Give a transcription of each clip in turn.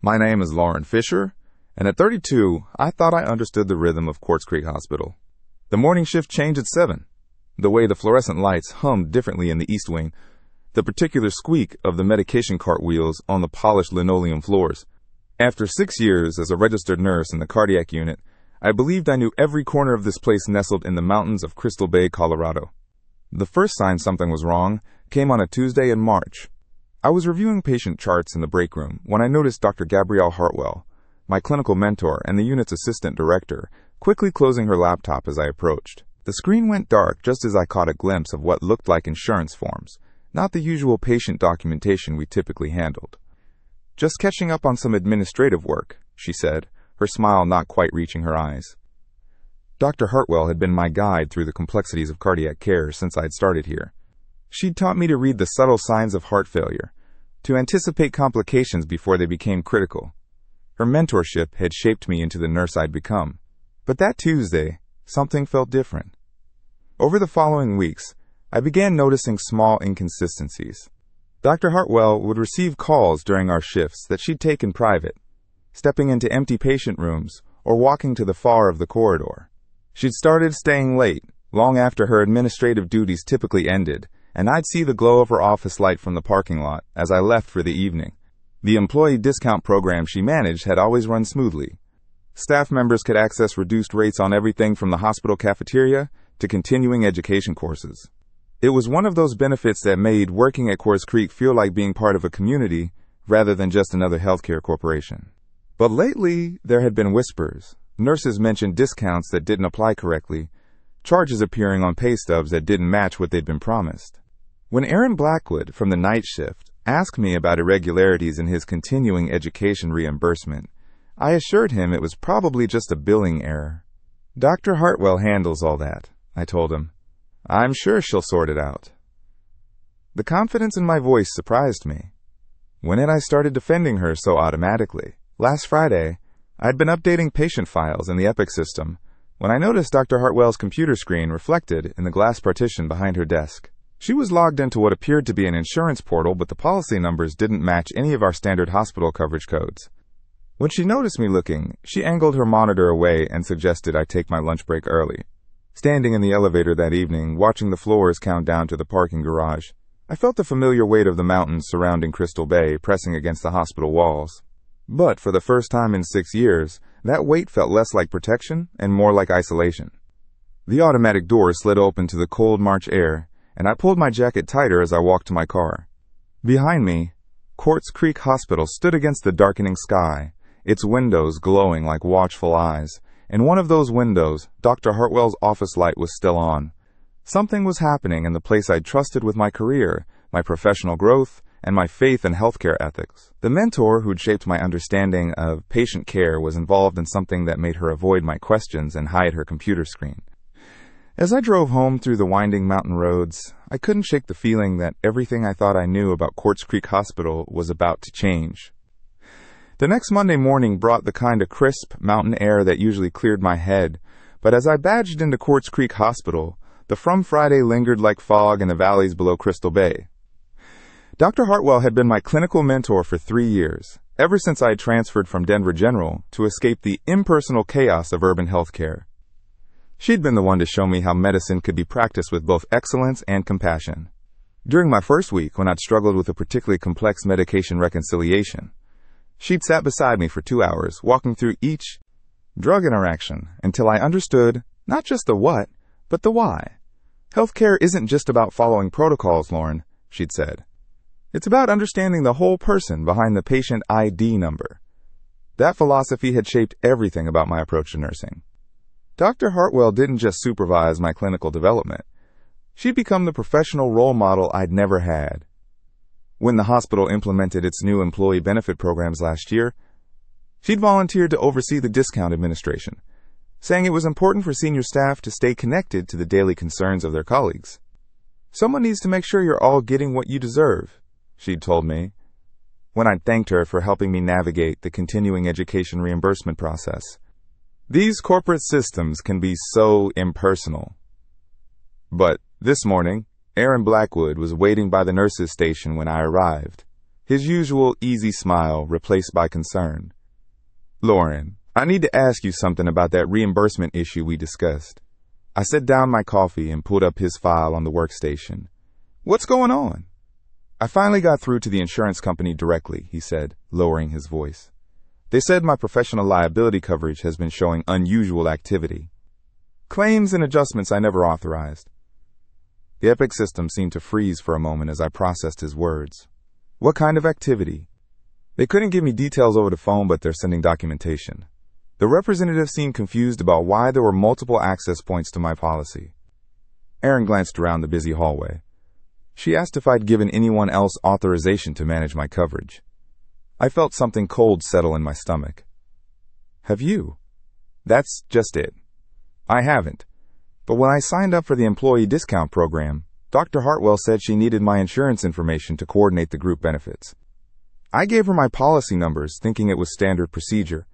My name is Lauren Fisher, and at 32, I thought I understood the rhythm of Quartz Creek Hospital. The morning shift changed at 7. The way the fluorescent lights hummed differently in the East Wing, the particular squeak of the medication cart wheels on the polished linoleum floors. After 6 years as a registered nurse in the cardiac unit, I believed I knew every corner of this place nestled in the mountains of Crystal Bay, Colorado. The first sign something was wrong came on a Tuesday in March. I was reviewing patient charts in the break room when I noticed Dr. Gabrielle Hartwell, my clinical mentor and the unit's assistant director, quickly closing her laptop as I approached. The screen went dark just as I caught a glimpse of what looked like insurance forms, not the usual patient documentation we typically handled. "Just catching up on some administrative work," she said, her smile not quite reaching her eyes. Dr. Hartwell had been my guide through the complexities of cardiac care since I'd started here. She'd taught me to read the subtle signs of heart failure, to anticipate complications before they became critical. Her mentorship had shaped me into the nurse I'd become. But that Tuesday, something felt different. Over the following weeks, I began noticing small inconsistencies. Dr. Hartwell would receive calls during our shifts that she'd take in private, stepping into empty patient rooms or walking to the far of the corridor. She'd started staying late, long after her administrative duties typically ended, and I'd see the glow of her office light from the parking lot as I left for the evening. The employee discount program she managed had always run smoothly. Staff members could access reduced rates on everything from the hospital cafeteria to continuing education courses. It was one of those benefits that made working at Quartz Creek feel like being part of a community rather than just another healthcare corporation. But lately, there had been whispers. Nurses mentioned discounts that didn't apply correctly, charges appearing on pay stubs that didn't match what they'd been promised. When Aaron Blackwood from the night shift asked me about irregularities in his continuing education reimbursement, I assured him it was probably just a billing error. "Dr. Hartwell handles all that," I told him. "I'm sure she'll sort it out." The confidence in my voice surprised me. When had I started defending her so automatically? Last Friday, I'd been updating patient files in the Epic system when I noticed Dr. Hartwell's computer screen reflected in the glass partition behind her desk. She was logged into what appeared to be an insurance portal, but the policy numbers didn't match any of our standard hospital coverage codes. When she noticed me looking, she angled her monitor away and suggested I take my lunch break early. Standing in the elevator that evening, watching the floors count down to the parking garage, I felt the familiar weight of the mountains surrounding Crystal Bay pressing against the hospital walls. But for the first time in 6 years, that weight felt less like protection and more like isolation. The automatic door slid open to the cold March air, and I pulled my jacket tighter as I walked to my car. Behind me, Quartz Creek Hospital stood against the darkening sky, its windows glowing like watchful eyes. In one of those windows, Dr. Hartwell's office light was still on. Something was happening in the place I'd trusted with my career, my professional growth, and my faith in healthcare ethics. The mentor who'd shaped my understanding of patient care was involved in something that made her avoid my questions and hide her computer screen. As I drove home through the winding mountain roads, I couldn't shake the feeling that everything I thought I knew about Quartz Creek Hospital was about to change. The next Monday morning brought the kind of crisp mountain air that usually cleared my head, but as I badged into Quartz Creek Hospital, the From Friday lingered like fog in the valleys below Crystal Bay. Dr. Hartwell had been my clinical mentor for 3 years, ever since I had transferred from Denver General to escape the impersonal chaos of urban healthcare. She'd been the one to show me how medicine could be practiced with both excellence and compassion. During my first week, when I'd struggled with a particularly complex medication reconciliation, she'd sat beside me for 2 hours, walking through each drug interaction until I understood not just the what, but the why. "Healthcare isn't just about following protocols, Lauren," she'd said. "It's about understanding the whole person behind the patient ID number." That philosophy had shaped everything about my approach to nursing. Dr. Hartwell didn't just supervise my clinical development. She'd become the professional role model I'd never had. When the hospital implemented its new employee benefit programs last year, she'd volunteered to oversee the discount administration, saying it was important for senior staff to stay connected to the daily concerns of their colleagues. "Someone needs to make sure you're all getting what you deserve," she'd told me, when I'd thanked her for helping me navigate the continuing education reimbursement process. These corporate systems can be so impersonal. But this morning, Aaron Blackwood was waiting by the nurses' station when I arrived. his usual easy smile replaced by concern. "Lauren, I need to ask you something about that reimbursement issue we discussed." I set down my coffee and pulled up his file on the workstation. "What's going on?" "I finally got through to the insurance company directly," he said, lowering his voice. "They said my professional liability coverage has been showing unusual activity. Claims and adjustments I never authorized." The Epic system seemed to freeze for a moment as I processed his words. "What kind of activity?" "They couldn't give me details over the phone, but they're sending documentation." The representative seemed confused about why there were multiple access points to my policy. Erin glanced around the busy hallway. She asked if I'd given anyone else authorization to manage my coverage. I felt something cold settle in my stomach. "Have you?" "That's just it. I haven't. But when I signed up for the employee discount program, Dr. Hartwell said she needed my insurance information to coordinate the group benefits. I gave her my policy numbers, thinking it was standard procedure.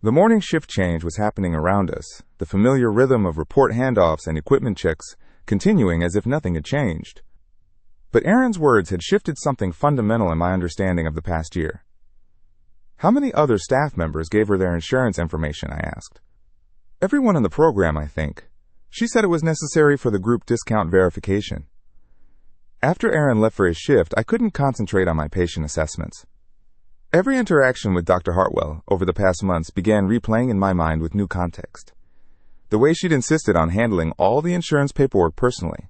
The morning shift change was happening around us, the familiar rhythm of report handoffs and equipment checks continuing as if nothing had changed. But Erin's words had shifted something fundamental in my understanding of the past year. "How many other staff members gave her their insurance information?" I asked. "Everyone in the program, I think. She said it was necessary for the group discount verification." After Erin left for his shift, I couldn't concentrate on my patient assessments. Every interaction with Dr. Hartwell over the past months began replaying in my mind with new context. The way she'd insisted on handling all the insurance paperwork personally.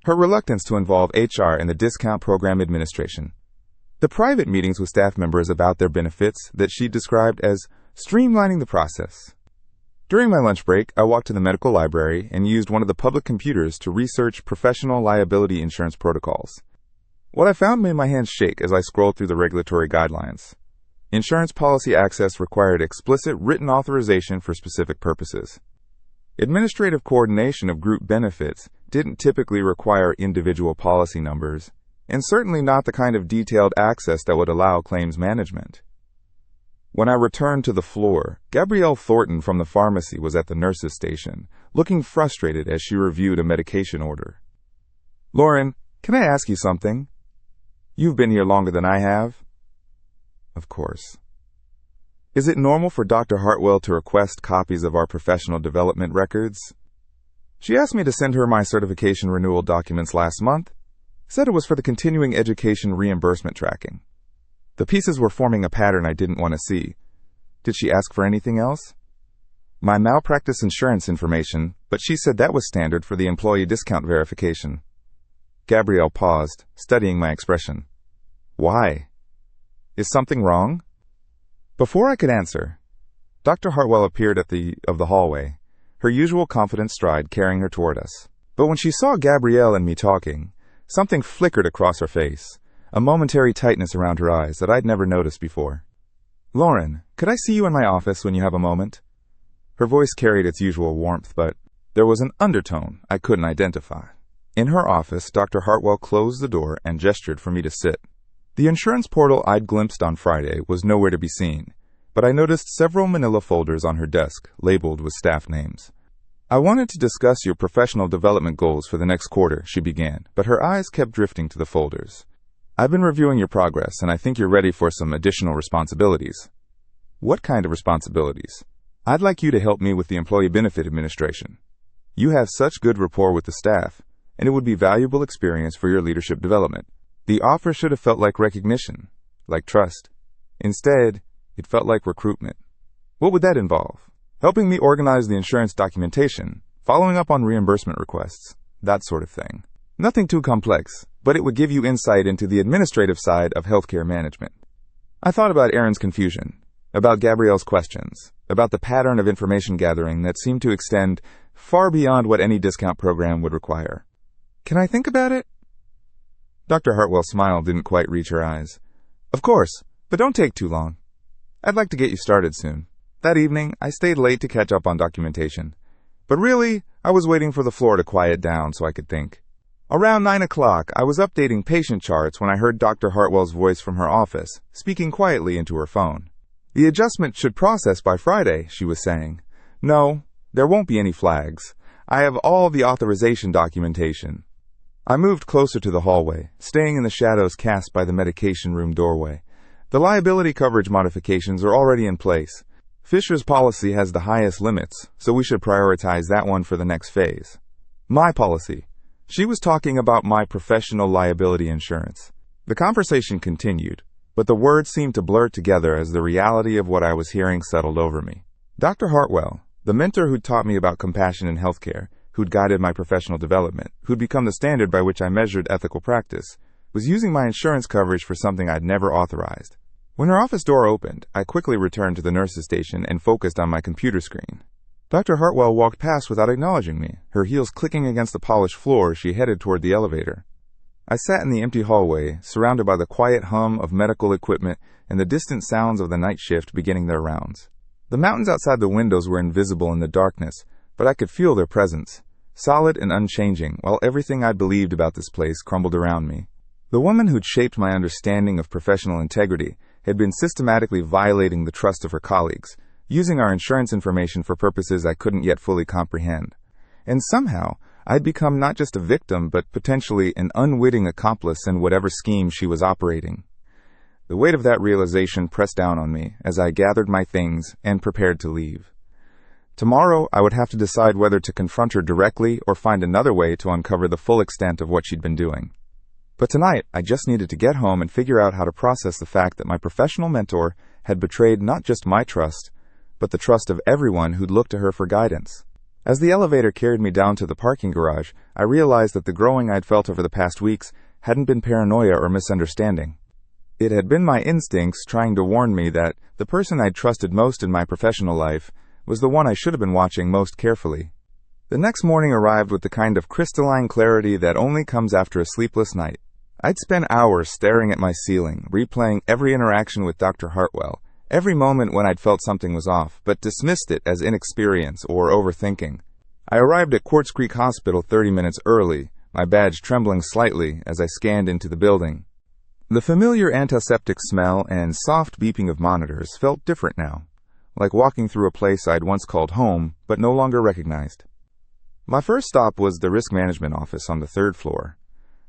Her reluctance to involve HR in the discount program administration. The private meetings with staff members about their benefits that she described as streamlining the process. During my lunch break, I walked to the medical library and used one of the public computers to research professional liability insurance protocols. What I found made my hands shake as I scrolled through the regulatory guidelines. Insurance policy access required explicit written authorization for specific purposes. Administrative coordination of group benefits didn't typically require individual policy numbers, and certainly not the kind of detailed access that would allow claims management. When I returned to the floor, Gabrielle Thornton from the pharmacy was at the nurse's station, looking frustrated as she reviewed a medication order. "Lauren, can I ask you something? You've been here longer than I have." "Of course." "Is it normal for Dr. Hartwell to request copies of our professional development records?" "She asked me to send her my certification renewal documents last month. Said it was for the continuing education reimbursement tracking. The pieces were forming a pattern I didn't want to see. Did she ask for anything else?" "My malpractice insurance information, but she said that was standard for the employee discount verification." Gabrielle paused, studying my expression. "Why? Is something wrong?" Before I could answer, Dr. Hartwell appeared at the end of the hallway, her usual confident stride carrying her toward us. But when she saw Gabrielle and me talking, something flickered across her face, a momentary tightness around her eyes that I'd never noticed before. "Lauren, could I see you in my office when you have a moment?" Her voice carried its usual warmth, but there was an undertone I couldn't identify. In her office, Dr. Hartwell closed the door and gestured for me to sit. The insurance portal I'd glimpsed on Friday was nowhere to be seen, but I noticed several manila folders on her desk, labeled with staff names. "I wanted to discuss your professional development goals for the next quarter," she began, but her eyes kept drifting to the folders. "I've been reviewing your progress, and I think you're ready for some additional responsibilities." "What kind of responsibilities?" "I'd like you to help me with the employee benefit administration. You have such good rapport with the staff, and it would be valuable experience for your leadership development. The offer should have felt like recognition, like trust. Instead, it felt like recruitment." "What would that involve?" "Helping me organize the insurance documentation, following up on reimbursement requests, that sort of thing. Nothing too complex, but it would give you insight into the administrative side of healthcare management." I thought about Erin's confusion, about Gabrielle's questions, about the pattern of information gathering that seemed to extend far beyond what any discount program would require. "Can I think about it?" Dr. Hartwell's smile didn't quite reach her eyes. "Of course, but don't take too long. I'd like to get you started soon." That evening, I stayed late to catch up on documentation. But really, I was waiting for the floor to quiet down so I could think. Around 9 o'clock, I was updating patient charts when I heard Dr. Hartwell's voice from her office, speaking quietly into her phone. "The adjustment should process by Friday," she was saying. "No, there won't be any flags. I have all the authorization documentation." I moved closer to the hallway, staying in the shadows cast by the medication room doorway. The liability coverage modifications are already in place. Fisher's policy has the highest limits, so we should prioritize that one for the next phase. My policy. She was talking about my professional liability insurance. The conversation continued, but the words seemed to blur together as the reality of what I was hearing settled over me. Dr. Hartwell, the mentor who'd taught me about compassion in healthcare, who'd guided my professional development, who'd become the standard by which I measured ethical practice, was using my insurance coverage for something I'd never authorized. When her office door opened, I quickly returned to the nurse's station and focused on my computer screen. Dr. Hartwell walked past without acknowledging me, her heels clicking against the polished floor as she headed toward the elevator. I sat in the empty hallway, surrounded by the quiet hum of medical equipment and the distant sounds of the night shift beginning their rounds. The mountains outside the windows were invisible in the darkness, but I could feel their presence, solid and unchanging, while everything I believed about this place crumbled around me. The woman who'd shaped my understanding of professional integrity had been systematically violating the trust of her colleagues, using our insurance information for purposes I couldn't yet fully comprehend. And somehow, I'd become not just a victim, but potentially an unwitting accomplice in whatever scheme she was operating. The weight of that realization pressed down on me as I gathered my things and prepared to leave. Tomorrow, I would have to decide whether to confront her directly or find another way to uncover the full extent of what she'd been doing. But tonight, I just needed to get home and figure out how to process the fact that my professional mentor had betrayed not just my trust, but the trust of everyone who'd looked to her for guidance. As the elevator carried me down to the parking garage, I realized that the growing I'd felt over the past weeks hadn't been paranoia or misunderstanding. It had been my instincts trying to warn me that the person I'd trusted most in my professional life was the one I should have been watching most carefully. The next morning arrived with the kind of crystalline clarity that only comes after a sleepless night. I'd spent hours staring at my ceiling, replaying every interaction with Dr. Hartwell, every moment when I'd felt something was off, but dismissed it as inexperience or overthinking. I arrived at Quartz Creek Hospital 30 minutes early, my badge trembling slightly as I scanned into the building. The familiar antiseptic smell and soft beeping of monitors felt different now, like walking through a place I'd once called home, but no longer recognized. My first stop was the risk management office on the 3rd floor.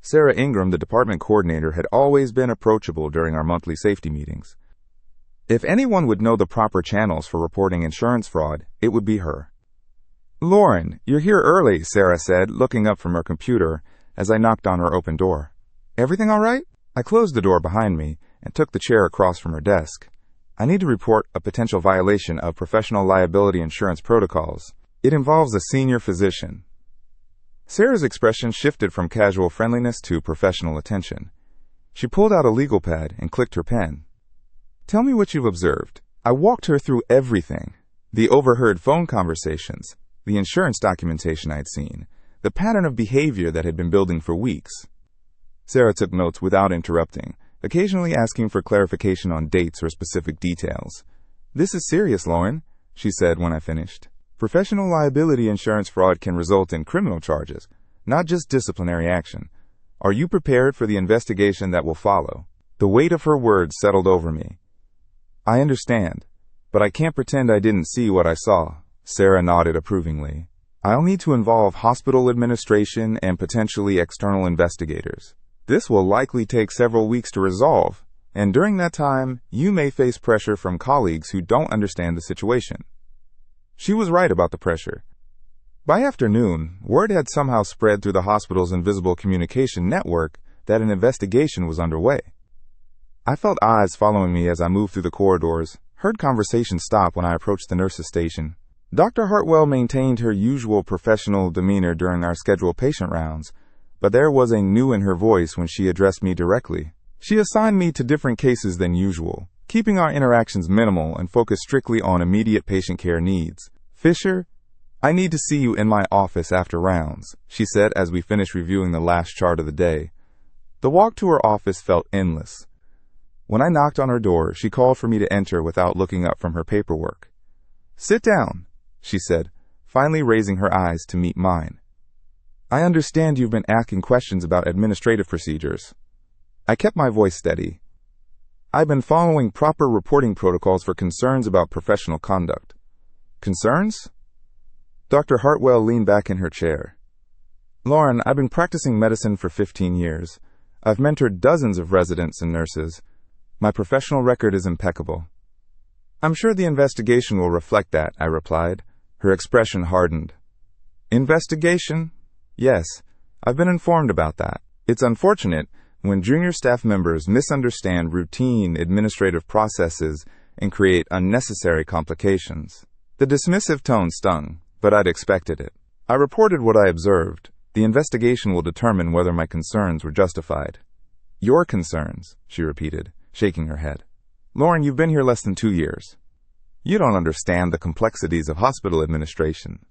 Sarah Ingram, the department coordinator, had always been approachable during our monthly safety meetings. If anyone would know the proper channels for reporting insurance fraud, it would be her. "Lauren, you're here early," Sarah said, looking up from her computer as I knocked on her open door. "Everything all right?" I closed the door behind me and took the chair across from her desk. "I need to report a potential violation of professional liability insurance protocols. It involves a senior physician." Sarah's expression shifted from casual friendliness to professional attention. She pulled out a legal pad and clicked her pen. "Tell me what you've observed." I walked her through everything. The overheard phone conversations, the insurance documentation I'd seen, the pattern of behavior that had been building for weeks. Sarah took notes without interrupting, occasionally asking for clarification on dates or specific details. "This is serious, Lauren," she said when I finished. "Professional liability insurance fraud can result in criminal charges, not just disciplinary action. Are you prepared for the investigation that will follow?" The weight of her words settled over me. "I understand, but I can't pretend I didn't see what I saw." Sarah nodded approvingly. "I'll need to involve hospital administration and potentially external investigators. This will likely take several weeks to resolve, and during that time, you may face pressure from colleagues who don't understand the situation." She was right about the pressure. By afternoon, word had somehow spread through the hospital's invisible communication network that an investigation was underway. I felt eyes following me as I moved through the corridors, heard conversation stop when I approached the nurse's station. Dr. Hartwell maintained her usual professional demeanor during our scheduled patient rounds, but there was a new in her voice when she addressed me directly. She assigned me to different cases than usual, keeping our interactions minimal and focused strictly on immediate patient care needs. "Fisher, I need to see you in my office after rounds," she said as we finished reviewing the last chart of the day. The walk to her office felt endless. When I knocked on her door, she called for me to enter without looking up from her paperwork. "Sit down," she said, finally raising her eyes to meet mine. "I understand you've been asking questions about administrative procedures." I kept my voice steady. "I've been following proper reporting protocols for concerns about professional conduct." "Concerns?" Dr. Hartwell leaned back in her chair. Lauren, I've been practicing medicine for 15 years. I've mentored dozens of residents and nurses. My professional record is impeccable. I'm sure the investigation will reflect that, I replied. Her expression hardened. Investigation? Yes, I've been informed about that. It's unfortunate when junior staff members misunderstand routine administrative processes and create unnecessary complications. The dismissive tone stung, but I'd expected it. I reported what I observed. The investigation will determine whether my concerns were justified. Your concerns, she repeated, shaking her head. Lauren, you've been here less than 2 years. You don't understand the complexities of hospital administration.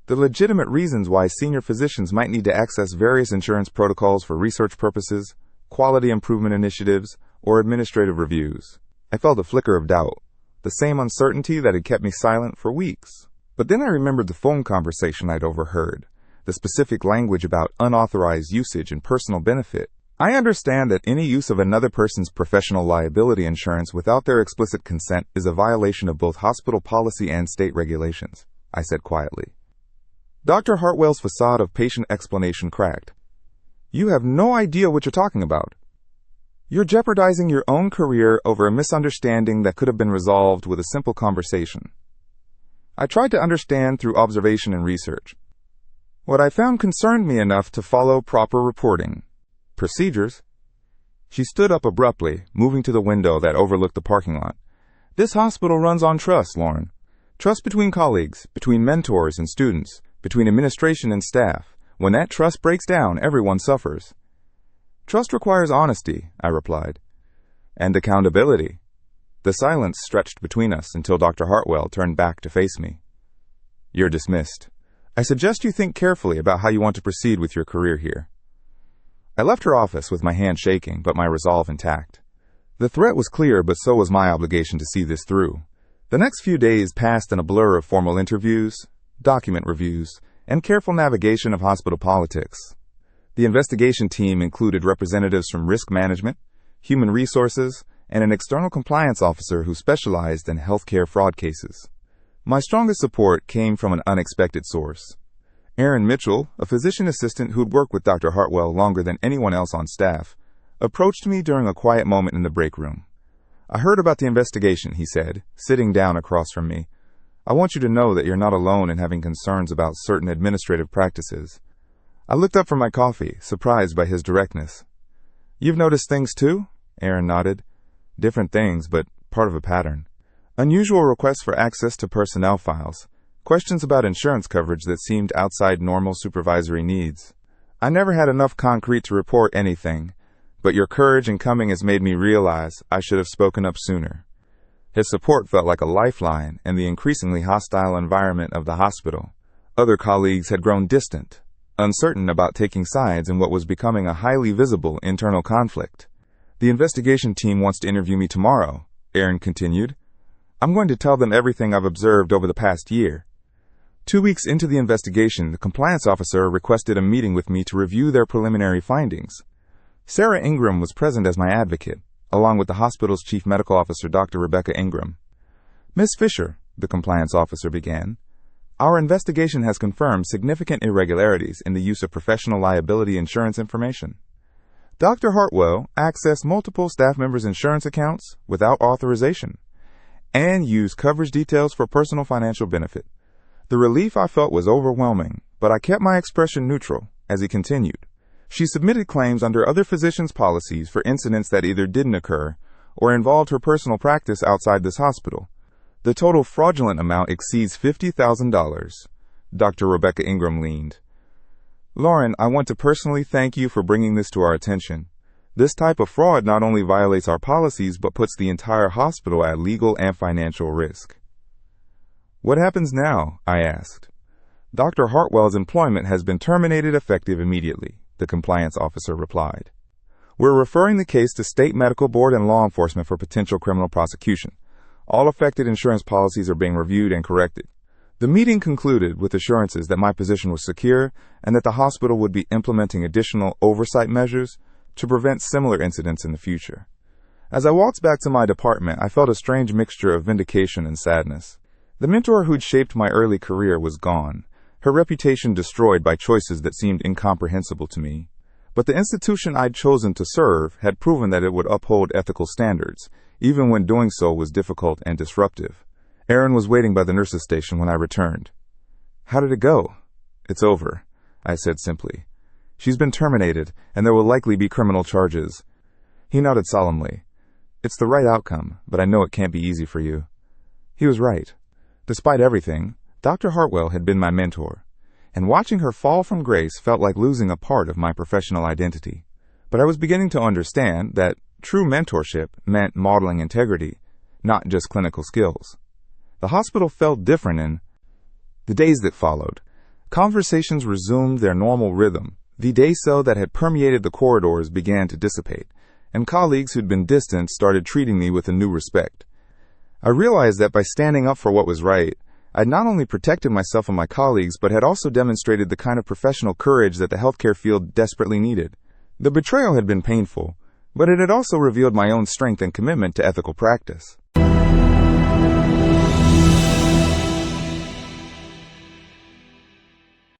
The legitimate reasons why senior physicians might need to access various insurance protocols for research purposes, quality improvement initiatives, or administrative reviews. I felt a flicker of doubt, the same uncertainty that had kept me silent for weeks. But then I remembered the phone conversation I'd overheard, the specific language about unauthorized usage and personal benefit. I understand that any use of another person's professional liability insurance without their explicit consent is a violation of both hospital policy and state regulations, I said quietly. Dr. Hartwell's facade of patient explanation cracked. You have no idea what you're talking about. You're jeopardizing your own career over a misunderstanding that could have been resolved with a simple conversation. I tried to understand through observation and research. What I found concerned me enough to follow proper reporting. Procedures. She stood up abruptly, moving to the window that overlooked the parking lot. This hospital runs on trust, Lauren. Trust between colleagues, between mentors and students, between administration and staff. When that trust breaks down, everyone suffers. Trust requires honesty, I replied. And accountability. The silence stretched between us until Dr. Hartwell turned back to face me. You're dismissed. I suggest you think carefully about how you want to proceed with your career here. I left her office with my hand shaking, but my resolve intact. The threat was clear, but so was my obligation to see this through. The next few days passed in a blur of formal interviews, document reviews, and careful navigation of hospital politics. The investigation team included representatives from risk management, human resources, and an external compliance officer who specialized in healthcare fraud cases. My strongest support came from an unexpected source. Aaron Mitchell, a physician assistant who'd worked with Dr. Hartwell longer than anyone else on staff, approached me during a quiet moment in the break room. I heard about the investigation, he said, sitting down across from me. I want you to know that you're not alone in having concerns about certain administrative practices. I looked up from my coffee, surprised by his directness. You've noticed things too? Aaron nodded. Different things, but part of a pattern. Unusual requests for access to personnel files. Questions about insurance coverage that seemed outside normal supervisory needs. I never had enough concrete to report anything, but your courage in coming has made me realize I should have spoken up sooner. His support felt like a lifeline in the increasingly hostile environment of the hospital. Other colleagues had grown distant, uncertain about taking sides in what was becoming a highly visible internal conflict. The investigation team wants to interview me tomorrow, Aaron continued. I'm going to tell them everything I've observed over the past year. 2 weeks into the investigation, the compliance officer requested a meeting with me to review their preliminary findings. Sarah Ingram was present as my advocate, along with the hospital's chief medical officer, Dr. Rebecca Ingram. Ms. Fisher, the compliance officer began, our investigation has confirmed significant irregularities in the use of professional liability insurance information. Dr. Hartwell accessed multiple staff members' insurance accounts without authorization and used coverage details for personal financial benefit. The relief I felt was overwhelming, but I kept my expression neutral as he continued. She submitted claims under other physicians' policies for incidents that either didn't occur or involved her personal practice outside this hospital. The total fraudulent amount exceeds $50,000. Dr. Rebecca Ingram leaned. Lauren, I want to personally thank you for bringing this to our attention. This type of fraud not only violates our policies but puts the entire hospital at legal and financial risk. What happens now? I asked. Dr. Hartwell's employment has been terminated effective immediately, the compliance officer replied. We're referring the case to State Medical Board and law enforcement for potential criminal prosecution. All affected insurance policies are being reviewed and corrected. The meeting concluded with assurances that my position was secure and that the hospital would be implementing additional oversight measures to prevent similar incidents in the future. As I walked back to my department, I felt a strange mixture of vindication and sadness. The mentor who'd shaped my early career was gone, her reputation destroyed by choices that seemed incomprehensible to me. But the institution I'd chosen to serve had proven that it would uphold ethical standards, even when doing so was difficult and disruptive. Erin was waiting by the nurse's station when I returned. "How did it go?" "It's over," I said simply. "She's been terminated, and there will likely be criminal charges." He nodded solemnly. "It's the right outcome, but I know it can't be easy for you." He was right. Despite everything, Dr. Hartwell had been my mentor, and watching her fall from grace felt like losing a part of my professional identity. But I was beginning to understand that true mentorship meant modeling integrity, not just clinical skills. The hospital felt different in the days that followed. Conversations resumed their normal rhythm. The day-cell that had permeated the corridors began to dissipate, and colleagues who'd been distant started treating me with a new respect. I realized that by standing up for what was right, I'd not only protected myself and my colleagues, but had also demonstrated the kind of professional courage that the healthcare field desperately needed. The betrayal had been painful, but it had also revealed my own strength and commitment to ethical practice.